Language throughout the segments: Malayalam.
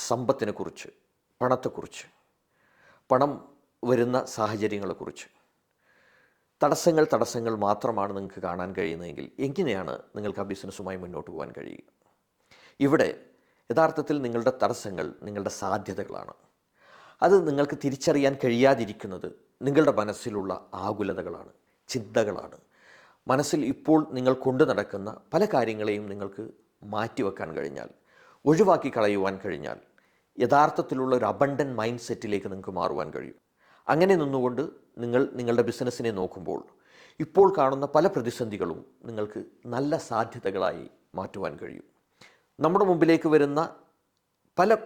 സമ്പത്തിനെക്കുറിച്ച്, പണത്തെക്കുറിച്ച്, പണം വരുന്ന സാഹചര്യങ്ങളെക്കുറിച്ച് തടസ്സങ്ങൾ മാത്രമാണ് നിങ്ങൾക്ക് കാണാൻ കഴിയുന്നതെങ്കിൽ എങ്ങനെയാണ് നിങ്ങൾക്ക് ആ ബിസിനസ്സുമായി മുന്നോട്ട് പോകാൻ കഴിയുക? ഇവിടെ യഥാർത്ഥത്തിൽ നിങ്ങളുടെ തടസ്സങ്ങൾ നിങ്ങളുടെ സാധ്യതകളാണ്. അത് നിങ്ങൾക്ക് തിരിച്ചറിയാൻ കഴിയാതിരിക്കുന്നത് നിങ്ങളുടെ മനസ്സിലുള്ള ആകുലതകളാണ്, ചിന്തകളാണ്. മനസ്സിൽ ഇപ്പോൾ നിങ്ങൾ കൊണ്ടു നടക്കുന്ന പല കാര്യങ്ങളെയും നിങ്ങൾക്ക് മാറ്റിവെക്കാൻ കഴിഞ്ഞാൽ, ഒഴിവാക്കി കളയുവാൻ കഴിഞ്ഞാൽ യഥാർത്ഥത്തിലുള്ള ഒരു അബണ്ടൻ മൈൻഡ് സെറ്റിലേക്ക് നിങ്ങൾക്ക് മാറുവാൻ കഴിയും. അങ്ങനെ നിന്നുകൊണ്ട് നിങ്ങളുടെ ബിസിനസ്സിനെ നോക്കുമ്പോൾ ഇപ്പോൾ കാണുന്ന പല പ്രതിസന്ധികളും നിങ്ങൾക്ക് നല്ല സാധ്യതകളായി മാറ്റുവാൻ കഴിയും. നമ്മുടെ മുമ്പിലേക്ക് വരുന്ന പല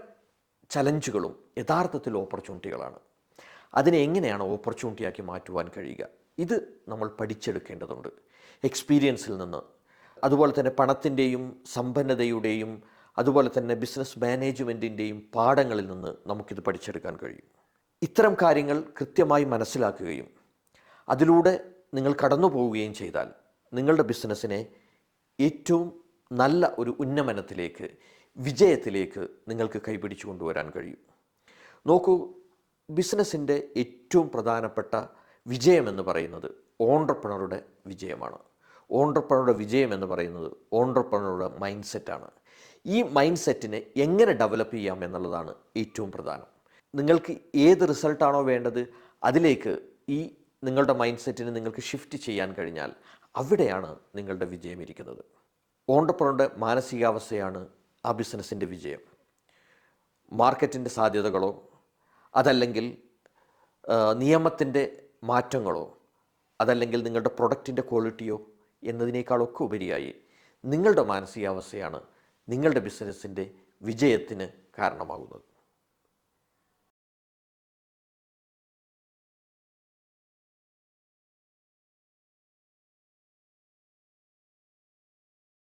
ചലഞ്ചുകളും യഥാർത്ഥത്തിൽ ഓപ്പർച്യൂണിറ്റികളാണ്. അതിനെ എങ്ങനെയാണ് ഓപ്പർച്യൂണിറ്റിയാക്കി മാറ്റുവാൻ കഴിയുക? ഇത് നമ്മൾ പഠിച്ചെടുക്കേണ്ടതുണ്ട് എക്സ്പീരിയൻസിൽ നിന്ന്. അതുപോലെ തന്നെ പണത്തിൻ്റെയും സമ്പന്നതയുടെയും അതുപോലെ തന്നെ ബിസിനസ് മാനേജ്മെൻറ്റിൻ്റെയും പാഠങ്ങളിൽ നിന്ന് നമുക്കിത് പഠിച്ചെടുക്കാൻ കഴിയും. ഇത്തരം കാര്യങ്ങൾ കൃത്യമായി മനസ്സിലാക്കുകയും അതിലൂടെ നിങ്ങൾ കടന്നു പോവുകയും ചെയ്താൽ നിങ്ങളുടെ ബിസിനസ്സിനെ ഏറ്റവും നല്ല ഒരു ഉന്നമനത്തിലേക്ക്, വിജയത്തിലേക്ക് നിങ്ങൾക്ക് കൈപിടിച്ചു കൊണ്ടുവരാൻ കഴിയും. നോക്കൂ, ബിസിനസ്സിൻ്റെ ഏറ്റവും പ്രധാനപ്പെട്ട വിജയമെന്ന് പറയുന്നത് ഓൺട്രപ്രണറുടെ വിജയമാണ്. ഓൺട്രപ്രണറുടെ വിജയം എന്ന് പറയുന്നത് ഓൺട്രപ്രണറുടെ മൈൻഡ് സെറ്റാണ്. ഈ മൈൻഡ് സെറ്റിനെ എങ്ങനെ ഡെവലപ്പ് ചെയ്യാം എന്നുള്ളതാണ് ഏറ്റവും പ്രധാനം. നിങ്ങൾക്ക് ഏത് റിസൾട്ടാണോ വേണ്ടത് അതിലേക്ക് ഈ നിങ്ങളുടെ മൈൻഡ് സെറ്റിനെ നിങ്ങൾക്ക് ഷിഫ്റ്റ് ചെയ്യാൻ കഴിഞ്ഞാൽ അവിടെയാണ് നിങ്ങളുടെ വിജയം ഇരിക്കുന്നത്. ഓൺട്രപ്രണറുടെ മാനസികാവസ്ഥയാണ് ആ ബിസിനസ്സിൻ്റെ വിജയം. മാർക്കറ്റിൻ്റെ സാധ്യതകളോ അതല്ലെങ്കിൽ നിയമത്തിൻ്റെ മാറ്റങ്ങളോ അതല്ലെങ്കിൽ നിങ്ങളുടെ പ്രൊഡക്റ്റിൻ്റെ ക്വാളിറ്റിയോ എന്നതിനേക്കാളൊക്കെ ഉപരിയായി നിങ്ങളുടെ മാനസികാവസ്ഥയാണ് നിങ്ങളുടെ ബിസിനസ്സിൻ്റെ വിജയത്തിന് കാരണമാകുന്നത്.